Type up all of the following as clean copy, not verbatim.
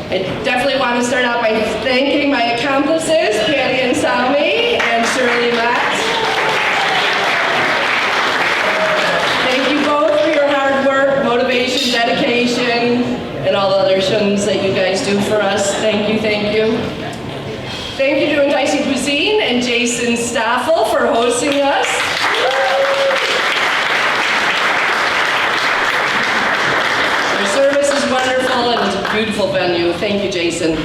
I definitely want to start out by thanking my accomplices, Patty and Sami and Shirley Matt. Thank you both for your hard work, motivation, dedication, and all the other things that you guys do for us. Thank you, thank you. Thank you to Enticing Cuisine and Jason Stoffel for hosting us. Their service is wonderful and it's a beautiful venue. Thank you, Jason.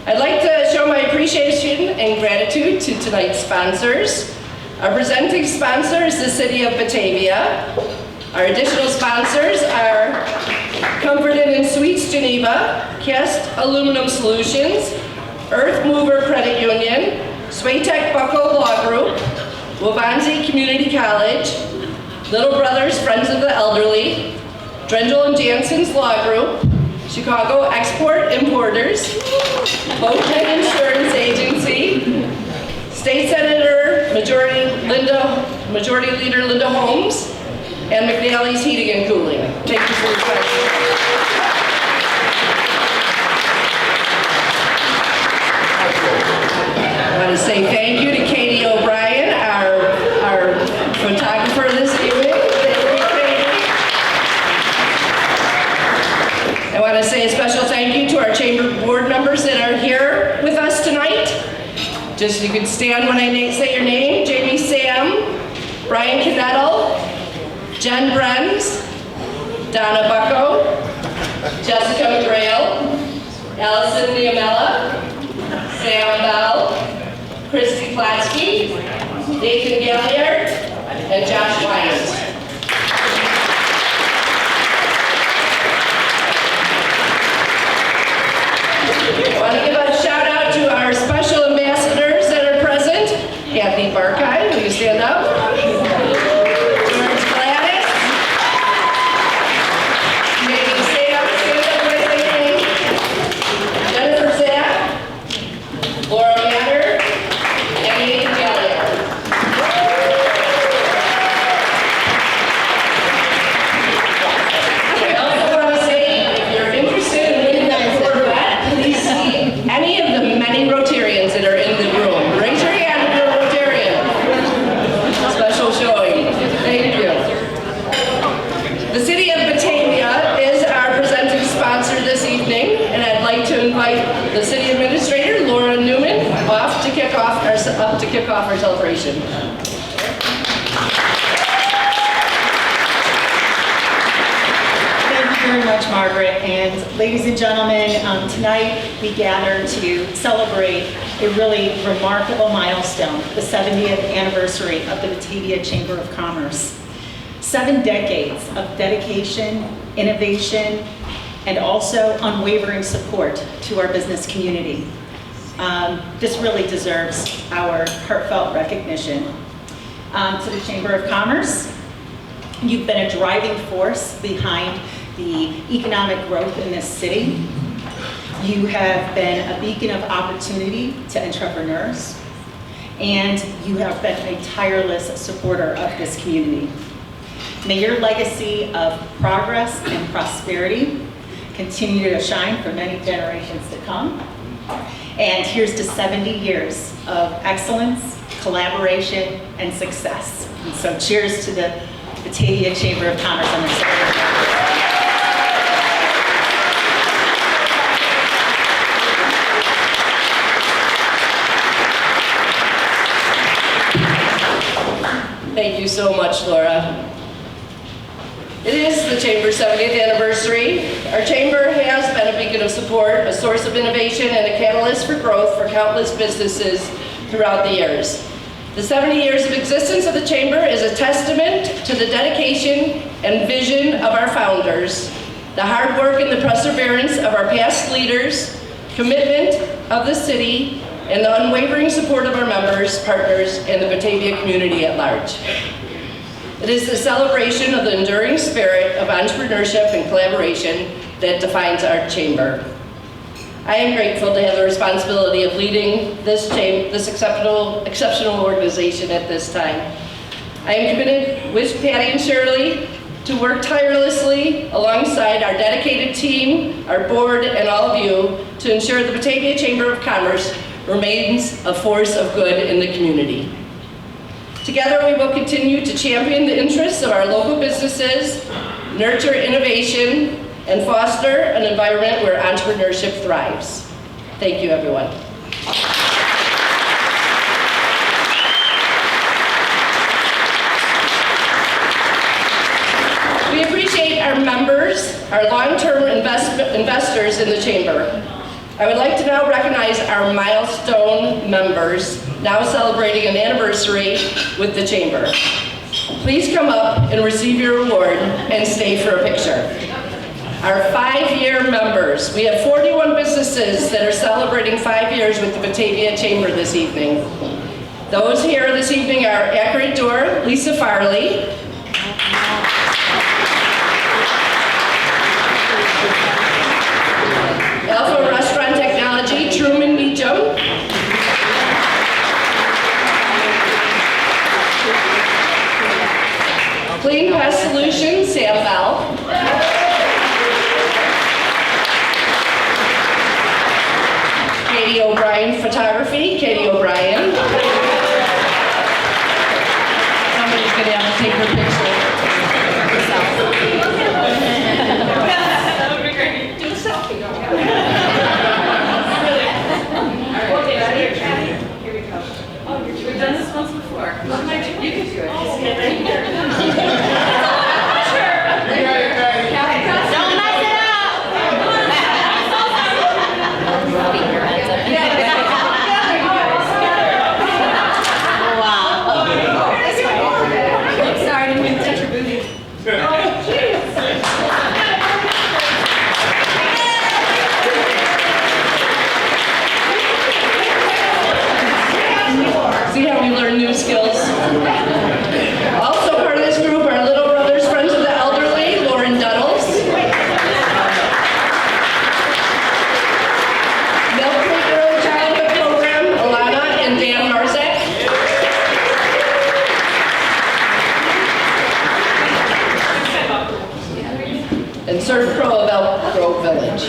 I'd like to show my appreciation and gratitude to tonight's sponsors. Our presenting sponsor is the City of Batavia. Our additional sponsors are Comfort Inn & Suites Geneva, Cast Aluminum Solutions, Earth Mover Credit Union, Swaytech Bucko Law Group, Waubonsie Community College, Little Brothers Friends of the Elderly, Drendel & Jansen's Law Group, Chicago Export Importers, Boatman Insurance Agency, State Senator Majority Leader Linda Holmes, and McNally's Heating and Cooling. Thank you for your questions. I want to say thank you to Katie O'Brien, our photographer this evening. Thank you, Katie. I want to say a special thank you to our chamber board members that are here with us tonight. Just you could stand when I say your name. Jamie Sam, Brian Knettel, Jen Brenz, Donna Bucko, Jessica McGrail, Allison Niamella, Sam Bell, Christy Platsky, Nathan Galliard, and Josh Lyons. I want to give a shout out to our special ambassadors that are present. Kathy Barkheim, will you stand up? George Gladys. Jamie Sam, stand up when I say your name. Jennifer Zapp, Laura Matter, and Nathan Galliard. I also want to say, if you're interested in winning that Corvette, please see any of the many Rotarians that are in the room. Raise your hand if you're a Rotarian. Special showing. Thank you. The City of Batavia is our presenting sponsor this evening, and I'd like to invite the City Administrator, Laura Newman, up to kick off our celebration. Thank you very much, Margaret. And ladies and gentlemen, tonight we gather to celebrate a really remarkable milestone, the 70th anniversary of the Batavia Chamber of Commerce. 7 decades of dedication, innovation, and also unwavering support to our business community. This really deserves our heartfelt recognition. To the Chamber of Commerce, you've been a driving force behind the economic growth in this city. You have been a beacon of opportunity to entrepreneurs, and you have been a tireless supporter of this community. May your legacy of progress and prosperity continue to shine for many generations to come. And here's to 70 years of excellence, collaboration, and success. And so cheers to the Batavia Chamber of Commerce on this celebration. Thank you so much, Laura. It is the Chamber's 70th anniversary. Our Chamber has been a beacon of support, a source of innovation, and a catalyst for growth for countless businesses throughout the years. The 70 years of existence of the Chamber is a testament to the dedication and vision of our founders, the hard work and the perseverance of our past leaders, commitment of the city, and the unwavering support of our members, partners, and the Batavia community at large. It is the celebration of the enduring spirit of entrepreneurship and collaboration that defines our chamber. I am grateful to have the responsibility of leading this exceptional organization at this time. I am committed with Patty and Shirley to work tirelessly alongside our dedicated team, our board, and all of you to ensure the Batavia Chamber of Commerce remains a force of good in the community. Together, we will continue to champion the interests of our local businesses, nurture innovation, and foster an environment where entrepreneurship thrives. Thank you, everyone. We appreciate our members, our long-term investors in the Chamber. I would like to now recognize our milestone members, now celebrating an anniversary with the Chamber. Please come up and receive your award and stay for a picture. Our 5-year members. We have 41 businesses that are celebrating 5 years with the Batavia Chamber this evening. Those here this evening are Accurate Door, Lisa Farley, Alpha Restaurant Technology, Truman Meacham, Clean Pest Solutions, Sam Bell, Katie O'Brien Photography, Katie O'Brien. Somebody's going to have to take her picture. That would be great. Do the selfie. Okay, ready? Here we go. Oh, we've done this once before. You can do it. Don't mess it up. Wow. Sorry, I didn't mean to touch your booty. Oh, jeez. See how we learn new skills? Also part of this group are Little Brothers Friends of the Elderly, Lauren Duddles. Milk Creek Early Childhood Program, Alana and Dan Marzak. And Surf Pro of Elk Grove Village.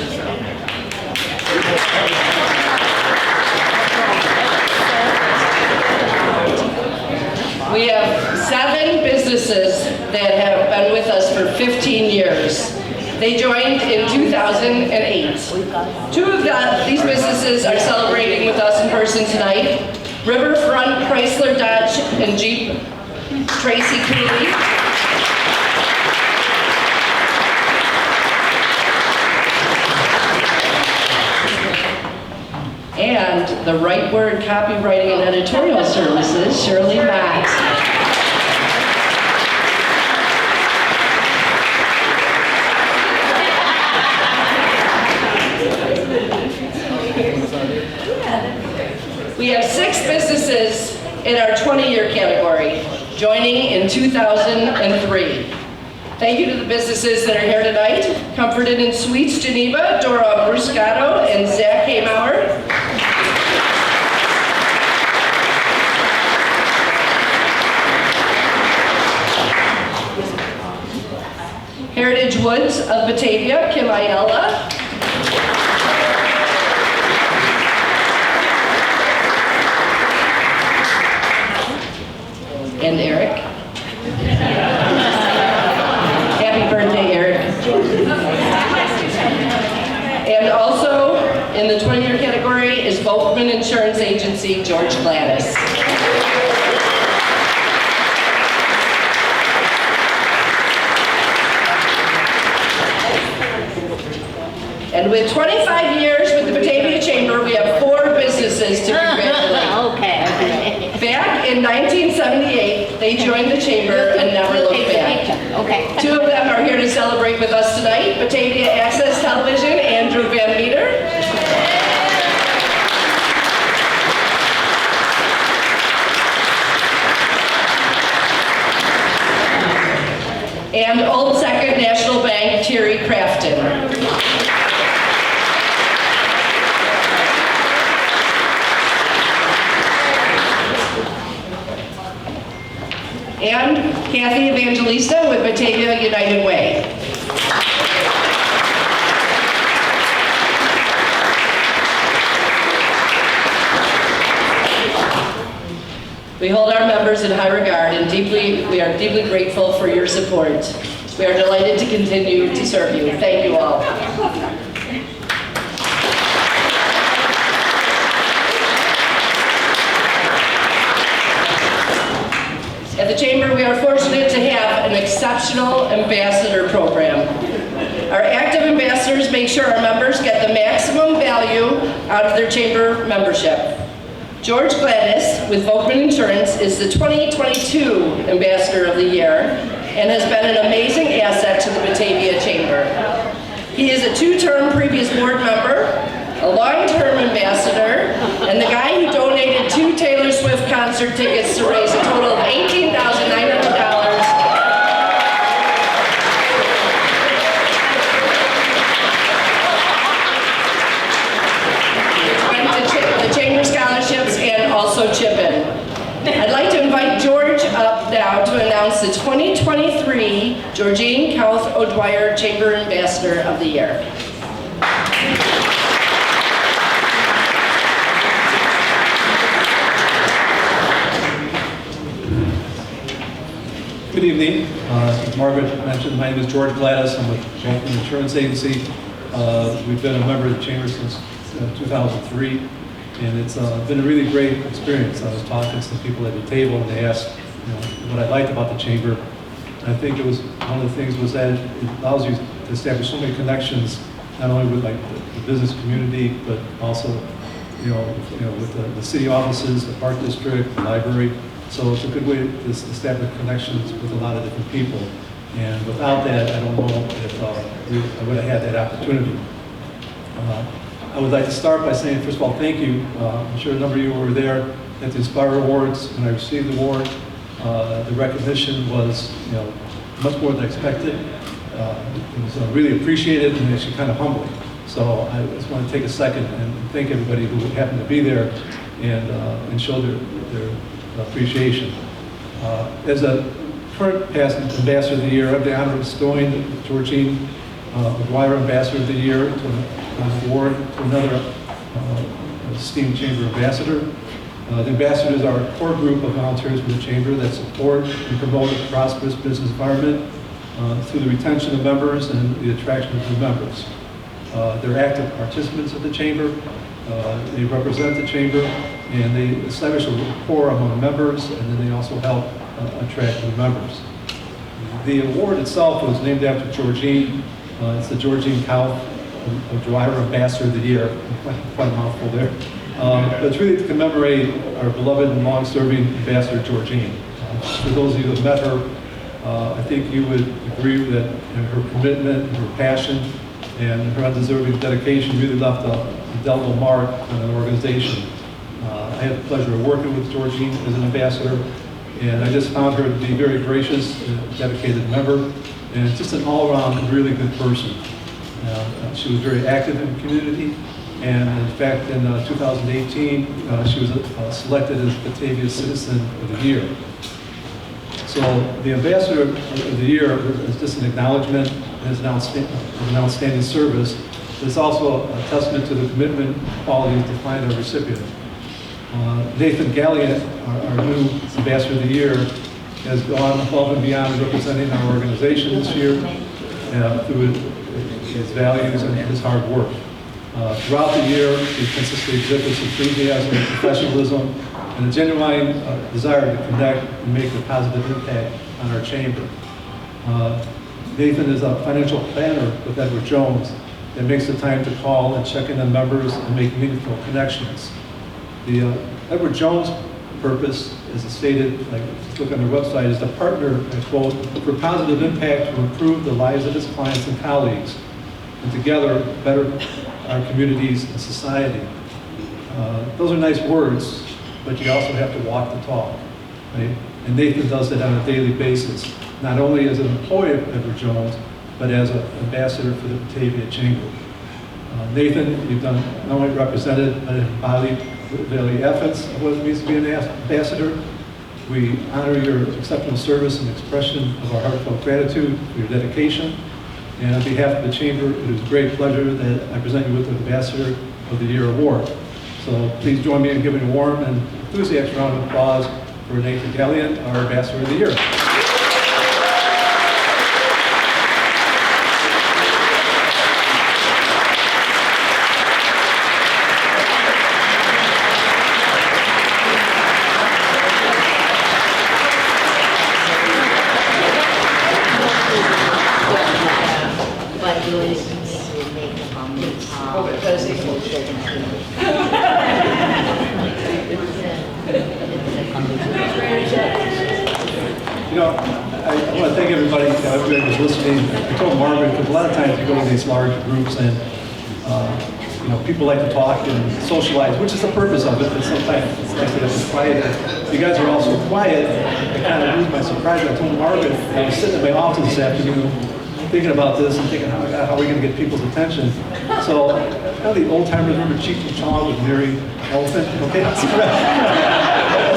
We have 7 businesses that have been with us for 15 years. They joined in 2008. 2 of these businesses are celebrating with us in person tonight. Riverfront Chrysler Dodge and Jeep, Tracy Cooley. And the Right Word Copywriting and Editorial Services, Shirley Matt. We have 6 businesses in our 20-year category, joining in 2003. Thank you to the businesses that are here tonight. Comfort Inn and Suites, Geneva, Dora Bruscato and Zach Haymauer. Heritage Woods of Batavia, Kim Ayala. And Eric. Happy birthday, Eric. And also in the 20-year category is Volkman Insurance Agency, George Gladys. And with 25 years with the Batavia Chamber, we have 4 businesses to congratulate. Okay. Back in 1978, they joined the Chamber and never looked back. Okay. 2 of them are here to celebrate with us tonight. Batavia Access Television, Andrew Van Meter. And Old Second National Bank, Terry Crafton. And Kathy Evangelista with Batavia United Way. We hold our members in high regard and we are deeply grateful for your support. We are delighted to continue to serve you. Thank you all. At the Chamber, we are fortunate to have an exceptional ambassador program. Our active ambassadors make sure our members get the maximum value out of their Chamber membership. George Gladys with Volkman Insurance is the 2022 Ambassador of the Year and has been an amazing asset to the Batavia Chamber. He is a 2-term previous board member, a long-term ambassador, and the guy who donated 2 Taylor Swift concert tickets to raise a total of $18,900 the Chamber scholarships and also chip in. I'd like to invite George up now to announce the 2023 Georgine Kauth O'Dwyer Chamber Ambassador of the Year. Good evening. As Margaret mentioned, my name is George Gladys. I'm with Volkman Insurance Agency. We've been a member of the Chamber since 2003, and it's been a really great experience. I was talking to some people at the table, and they asked, what I liked about the Chamber. And I think it was one of the things was that it allows you to establish so many connections, not only with like the business community, but also, with the city offices, the park district, the library. So it's a good way to establish connections with a lot of different people. And without that, I don't know if I would have had that opportunity. I would like to start by saying, first of all, thank you. I'm sure a number of you were there at the Inspire Awards when I received the award. The recognition was, much more than I expected. It was really appreciated and actually kind of humbling. So I just want to take a second and thank everybody who happened to be there and show their appreciation. As a current past Ambassador of the Year, I have the honor of bestowing Georgine O'Dwyer Ambassador of the Year to an award to another esteemed Chamber Ambassador. The ambassadors are a core group of volunteers for the Chamber that support and promote a prosperous business environment through the retention of members and the attraction of new members. They're active participants of the Chamber. They represent the Chamber, and they establish a rapport among members, and then they also help attract new members. The award itself was named after Georgine. It's the Georgine Kauth O'Dwyer Ambassador of the Year. Quite a mouthful there. But it's really to commemorate our beloved and long-serving Ambassador Georgine. For those of you who have met her, I think you would agree that her commitment, her passion, and her undeserving dedication really left an indelible mark on an organization. I had the pleasure of working with Georgine as an ambassador, and I just found her to be a very gracious, dedicated member, and just an all-around really good person. She was very active in the community, and in fact, in 2018, she was selected as Batavia Citizen of the Year. So the Ambassador of the Year is just an acknowledgement as an outstanding service. It's also a testament to the commitment and qualities that define our recipient. Nathan Galliant, our new Ambassador of the Year, has gone above and beyond representing our organization this year through his values and his hard work. Throughout the year, he consistently exhibits enthusiasm and professionalism and a genuine desire to connect and make a positive impact on our Chamber. Nathan is a financial planner with Edward Jones that makes the time to call and check in on members and make meaningful connections. The Edward Jones purpose, as stated, like just look on their website, is to partner, I quote, for positive impact to improve the lives of his clients and colleagues, and together better our communities and society. Those are nice words, but you also have to walk the talk, right? And Nathan does that on a daily basis, not only as an employee of Edward Jones, but as an ambassador for the Batavia Chamber. Nathan, you've done not only represented but embodied the efforts of what it means to be an ambassador, We honor your exceptional service and expression of our heartfelt gratitude for your dedication. And on behalf of the Chamber, it is a great pleasure that I present you with the Ambassador of the Year Award. So please join me in giving a warm and enthusiastic round of applause for Nathan Gallion, our Ambassador of the Year. You know, I want to thank everybody that was listening. I told Margaret, because a lot of times you go to these large groups and, you know, people like to talk and socialize, which is the purpose of it, but sometimes it's nice to have some quiet. You guys are all so quiet, I kind of lose my surprise. I told Margaret, I was sitting in my office this afternoon thinking about this and thinking, how are we going to get people's attention? So, the old timers remember Cheech and Chong with Mary Elephant? Okay, as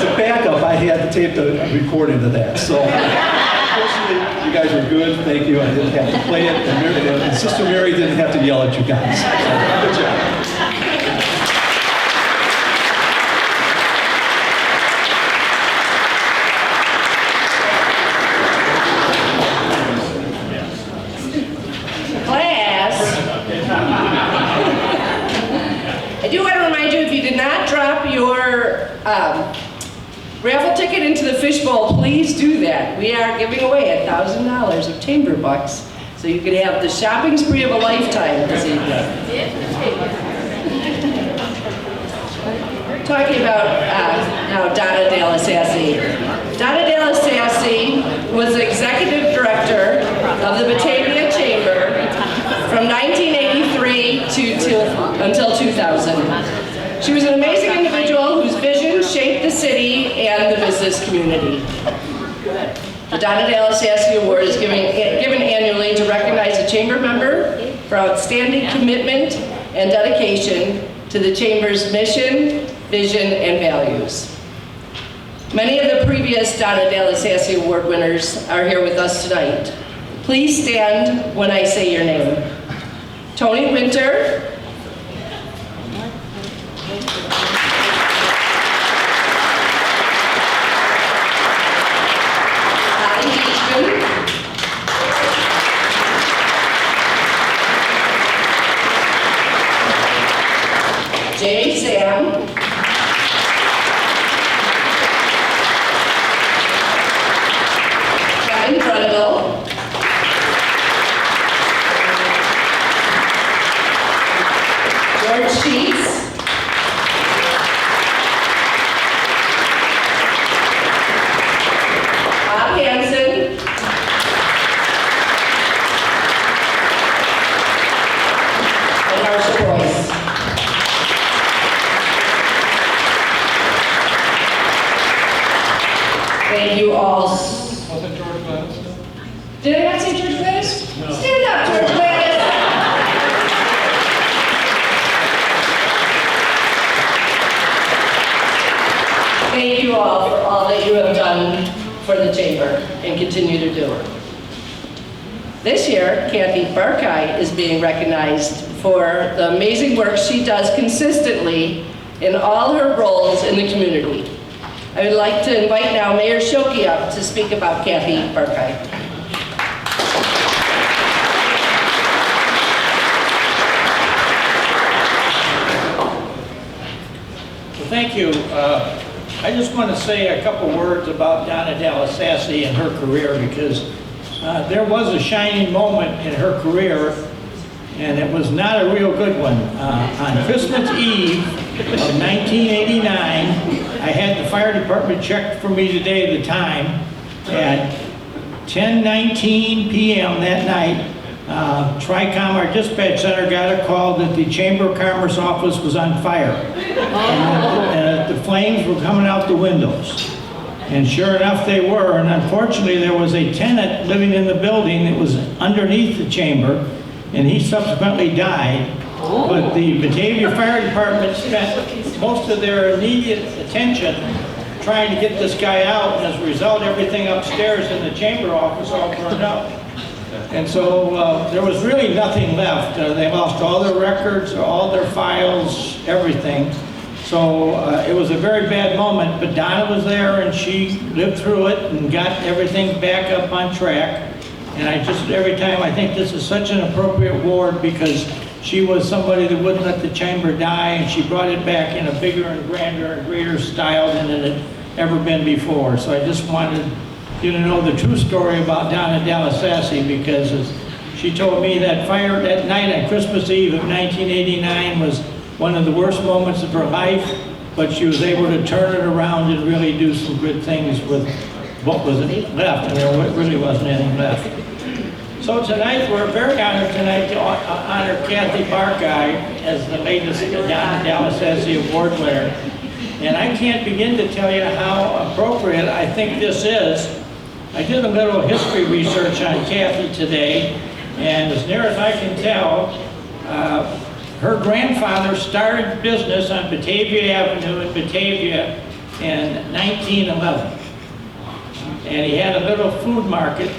a backup, I had to tape the recording of that. So, fortunately, you guys were good. Thank you. I didn't have to play it. And Sister Mary didn't have to yell at you guys. So, good job. Raffle ticket into the fishbowl, please do that. We are giving away $1,000 of chamber bucks, so you can have the shopping spree of a lifetime this evening. Talking about now Donna Della Sassi. Donna Della Sassi was the executive director of the Batavia Chamber from 1983 until 2000. She was an amazing individual whose vision shaped the city and the business community. The Donna Della Sassi Award is given annually to recognize a Chamber member for outstanding commitment and dedication to the Chamber's mission, vision, and values. Many of the previous Donna Della Sassi Award winners are here with us tonight. Please stand when I say your name. Tony Winter, Jay Sam, Kevin Brundle, George Sheets, Bob Hansen, and Marcia Royce. Thank you all. Wasn't George Gladys? Did I not say George Gladys? No. Stand up, George Gladys. Thank you all for all that you have done for the Chamber and continue to do. This year, Kathy Barkai is being recognized for the amazing work she does consistently in all her roles in the community. I would like to invite now Mayor Shoki up to speak about Kathy Barkai. Well, thank you. I just want to say a couple words about Donna Della Sassi and her career, because there was a shining moment in her career, and it was not a real good one. On Christmas Eve of 1989, I had the fire department check for me today the time. At 10:19 p.m. that night, TRICOM, our dispatch center, got a call that the Chamber of Commerce office was on fire. And the flames were coming out the windows. And sure enough, they were. And unfortunately, there was a tenant living in the building that was underneath the chamber, and he subsequently died. But the Batavia Fire Department spent most of their immediate attention trying to get this guy out, and as a result, everything upstairs in the chamber office all burned up. And so there was really nothing left. They lost all their records, all their files, everything. So it was a very bad moment, but Donna was there and she lived through it and got everything back up on track. And I just, every time, I think this is such an appropriate award because she was somebody that wouldn't let the chamber die, and she brought it back in a bigger and grander and greater style than it had ever been before. So I just wanted you to know the true story about Donna Delasasse, because as she told me that fire that night on Christmas Eve of 1989 was one of the worst moments of her life, but she was able to turn it around and really do some good things with what was left, and there really wasn't anything left. So tonight, we're very honored tonight to honor Kathy Barkay as the latest Donna Delasasse Award winner. And I can't begin to tell you how appropriate I think this is. I did a little history research on Kathy today, and as near as I can tell, her grandfather started business on Batavia Avenue in Batavia in 1911. And he had a little food market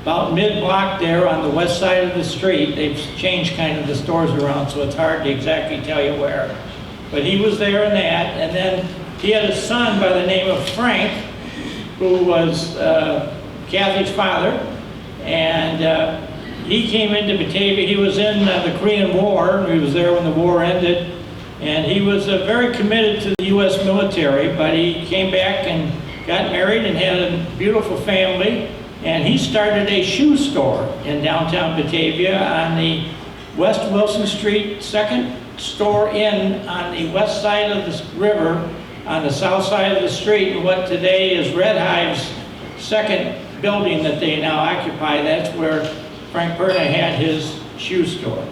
about mid-block there on the west side of the street. They've changed kind of the stores around, so it's hard to exactly tell you where. But he was there in that, and then he had a son by the name of Frank, who was Kathy's father, and he came into Batavia. He was in the Korean War. He was there when the war ended, and he was very committed to the U.S. military, but he came back and got married and had a beautiful family, and he started a shoe store in downtown Batavia on the West Wilson Street, second store in on the west side of the river, on the south side of the street, and what today is Red Hive's second building that they now occupy. That's where Frank Perna had his shoe store.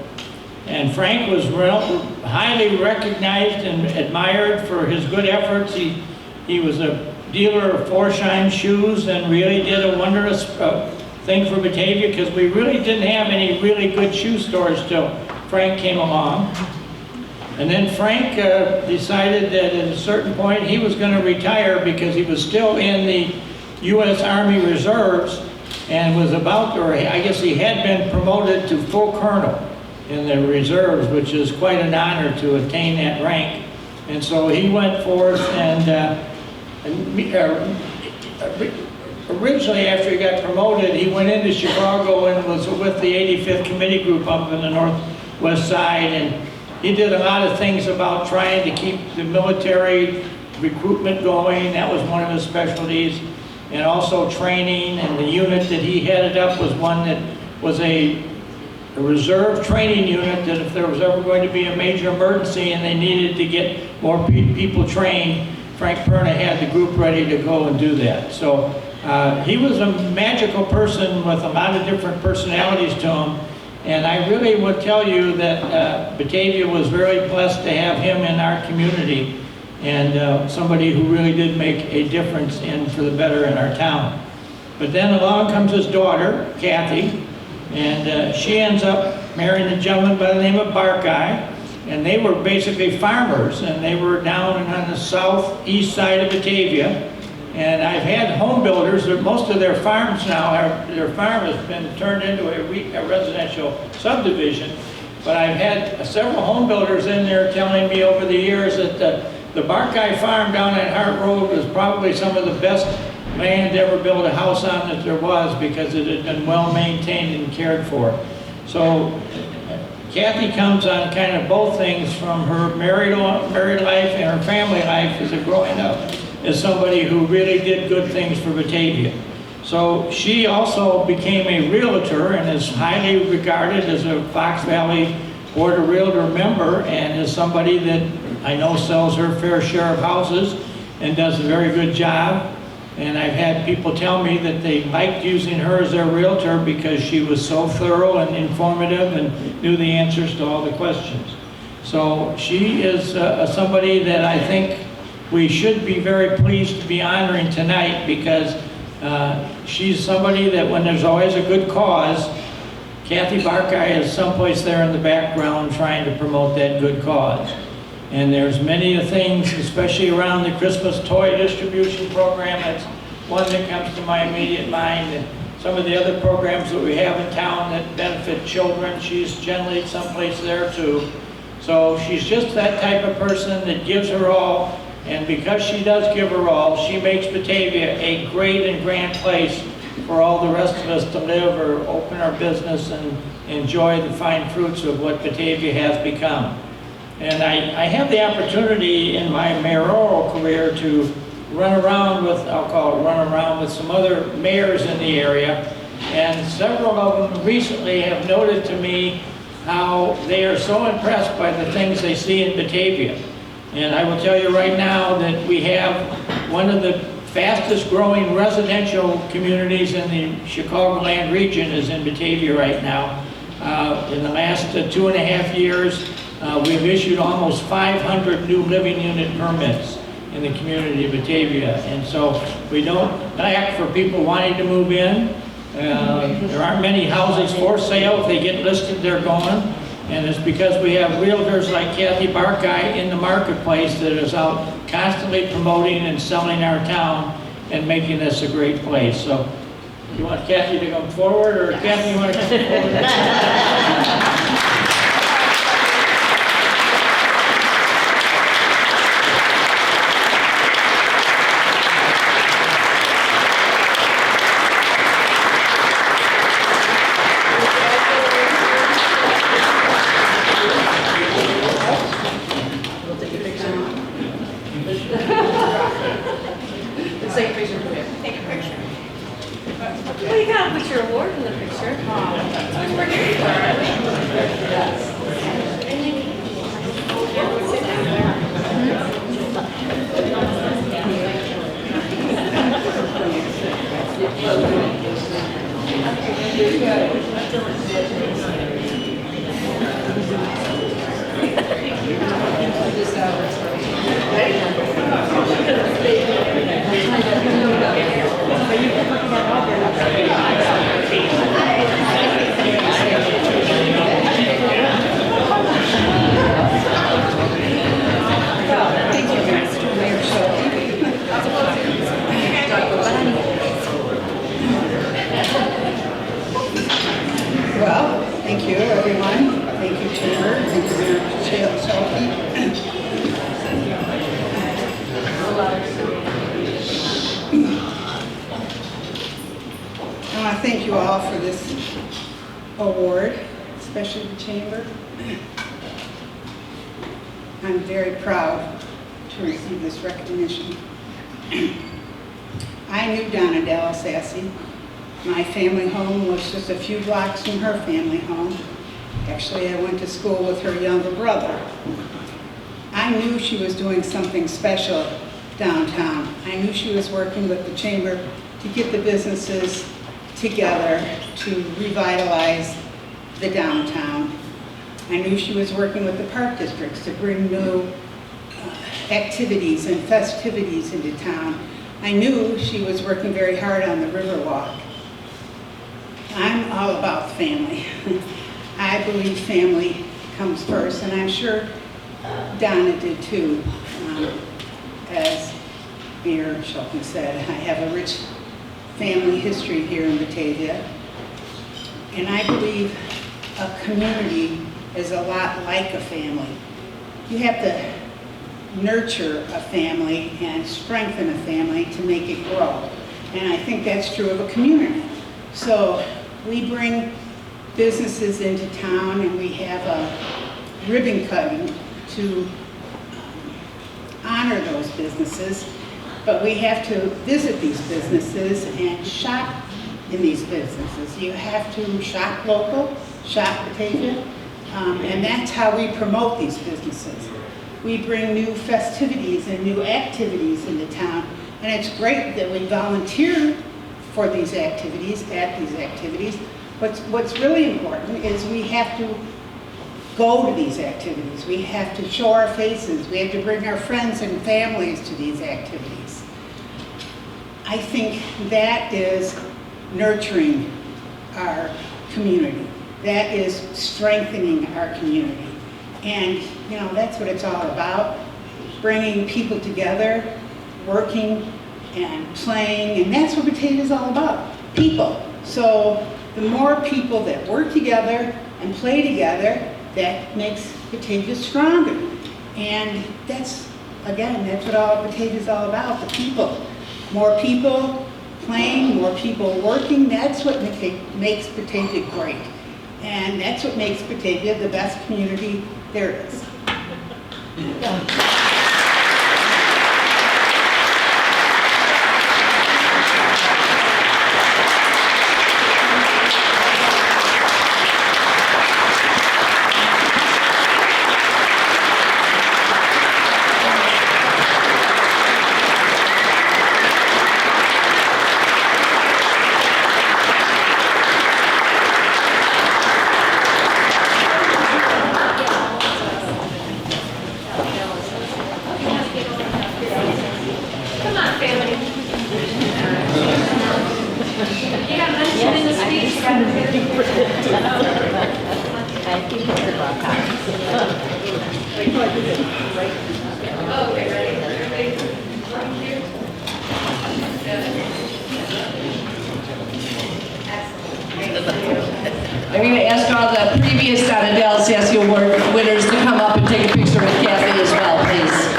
And Frank was highly recognized and admired for his good efforts. He was a dealer of Forsheim shoes and really did a wondrous thing for Batavia, because we really didn't have any really good shoe stores till Frank came along. And then Frank decided that at a certain point he was going to retire because he was still in the U.S. Army Reserves and was about, or I guess he had been promoted to full colonel in the reserves, which is quite an honor to attain that rank. And so he went forth and originally after he got promoted, he went into Chicago and was with the 85th Committee Group up in the northwest side, and he did a lot of things about trying to keep the military recruitment going. That was one of his specialties. And also training, and the unit that he headed up was one that was a reserve training unit, that if there was ever going to be a major emergency and they needed to get more people trained, Frank Perna had the group ready to go and do that. So he was a magical person with a lot of different personalities to him. And I really would tell you that Batavia was very blessed to have him in our community, and somebody who really did make a difference for the better in our town. But then along comes his daughter, Kathy, and she ends up marrying a gentleman by the name of Barkay, and they were basically farmers, and they were down on the southeast side of Batavia. And I've had home builders, most of their farms now, their farm has been turned into a residential subdivision, but I've had several home builders in there telling me over the years that the Barkay farm down at Hart Road was probably some of the best land to ever build a house on that there was, because it had been well maintained and cared for. So Kathy comes on kind of both things, from her married life and her family life as a growing up, as somebody who really did good things for Batavia. So she also became a realtor and is highly regarded as a Fox Valley Board of Realtor member, and is somebody that I know sells her fair share of houses and does a very good job. And I've had people tell me that they liked using her as their realtor because she was so thorough and informative and knew the answers to all the questions. So she is somebody that I think we should be very pleased to be honoring tonight, because she's somebody that when there's always a good cause, Kathy Barkay is someplace there in the background trying to promote that good cause. And there's many things, especially around the Christmas toy distribution program. That's one that comes to my immediate mind. And some of the other programs that we have in town that benefit children, she's generally someplace there too. So she's just that type of person that gives her all. And because she does give her all, she makes Batavia a great and grand place for all the rest of us to live or open our business and enjoy the fine fruits of what Batavia has become. And I have the opportunity in my mayoral career to run around with, I'll call it run around with some other mayors in the area. And several of them recently have noted to me how they are so impressed by the things they see in Batavia. And I will tell you right now that we have one of the fastest growing residential communities in the Chicagoland region is in Batavia right now. In the last 2.5 years, we've issued almost 500 new living unit permits in the community of Batavia. And so we don't lack for people wanting to move in. There aren't many houses for sale. If they get listed, they're gone. And it's because we have realtors like Kathy Barkay in the marketplace that is out constantly promoting and selling our town and making this a great place. So you want Kathy to come forward, or Kathy, you want to come forward? Well, you gotta put your award in the picture. We're here for it. Well, thank you, everyone. Thank you, Chamber. Thank you, Mayor Shelby. I want to thank you all for this award, especially the Chamber. I'm very proud to receive this recognition. I knew Donna Dallas-Sassy. My family home was just a few blocks from her family home. Actually, I went to school with her younger brother. I knew she was doing something special downtown. I knew she was working with the Chamber to get the businesses together to revitalize the downtown. I knew she was working with the park districts to bring new activities and festivities into town. I knew she was working very hard on the Riverwalk. I'm all about family. I believe family comes first, and I'm sure Donna did too. As Mayor Shelton said, I have a rich family history here in Batavia, and I believe a community is a lot like a family. You have to nurture a family and strengthen a family to make it grow, and I think that's true of a community. So we bring businesses into town, and we have a ribbon cutting to honor those businesses, but we have to visit these businesses and shop in these businesses. You have to shop local, shop Batavia, and that's how we promote these businesses. We bring new festivities and new activities into town, and it's great that we volunteer for these activities, but what's really important is we have to go to these activities. We have to show our faces. We have to bring our friends and families to these activities. I think that is nurturing our community. That is strengthening our community. And, you know, that's what it's all about, bringing people together, working and playing, and that's what Batavia's all about, people. So the more people that work together and play together, that makes Batavia stronger. And that's, again, that's what all Batavia's all about, the people. More people playing, more people working, that's what makes Batavia great. And that's what makes Batavia the best community there is. Come on, family. You got mentioned in the speech. Okay, ready? I'm going to ask all the previous Donadale Sassy Award winners to come up and take a picture with Kathy as well, please.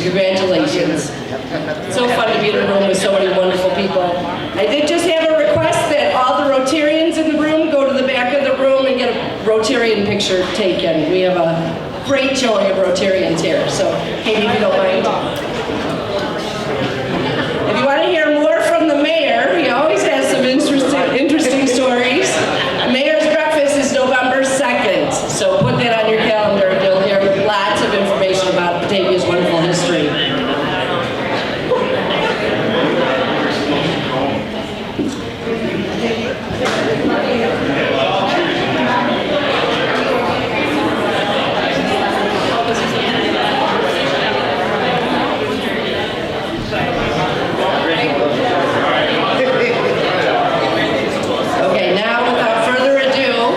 Congratulations. So fun to be in a room with so many wonderful people. I did just have a request that all the Rotarians in the room go to the back of the room and get a Rotarian picture taken. We have a great showing of Rotarians here, so Katie, if you don't mind. If you want to hear more from the mayor, he always has some interesting stories. The mayor's breakfast is November 2nd, so put that on your calendar. You'll hear lots of information about Batavia's wonderful history. Okay, now without further ado,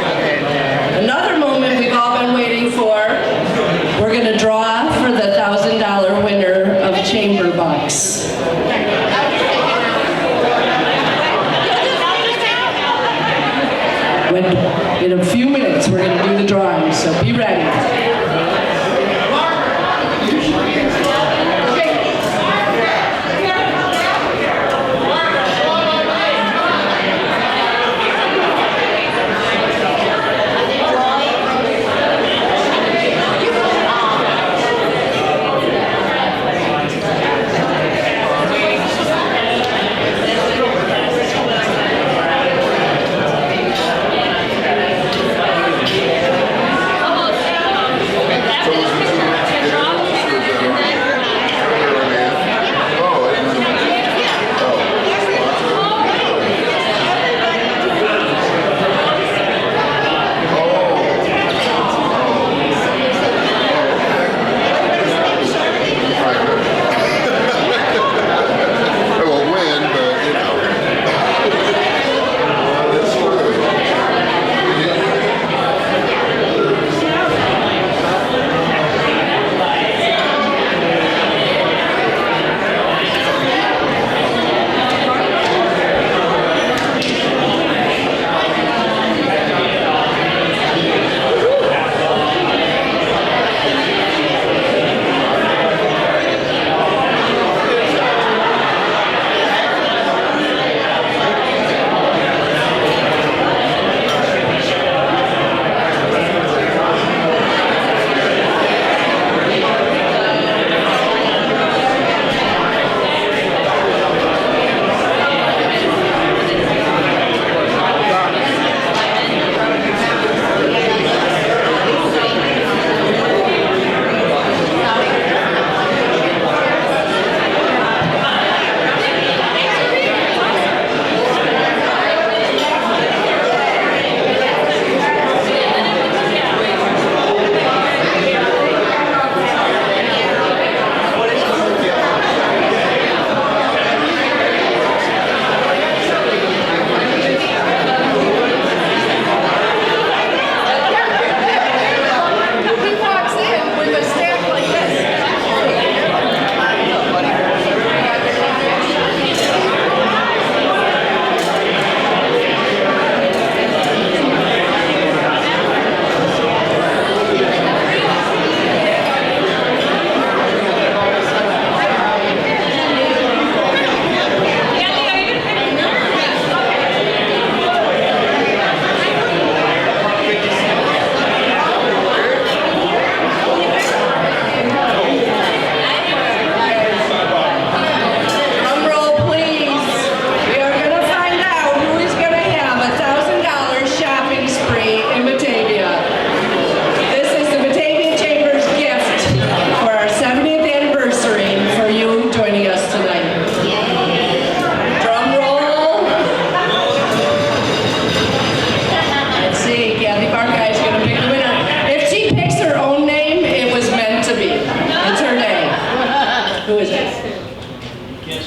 another moment we've all been waiting for. We're going to draw for the $1,000 winner of Chamber Bucks. In a few minutes, we're going to do the drawing, so be ready.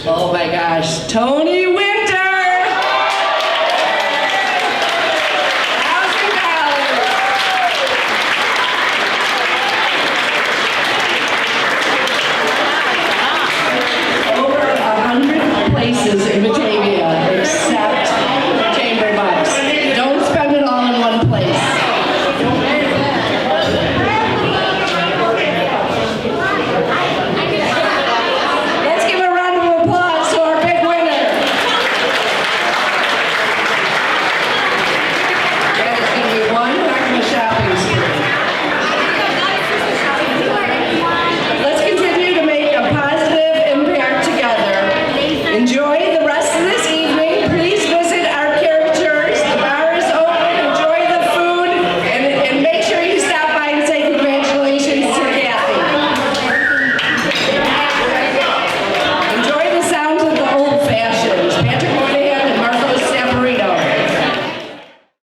Oh my gosh, Tony Wynn!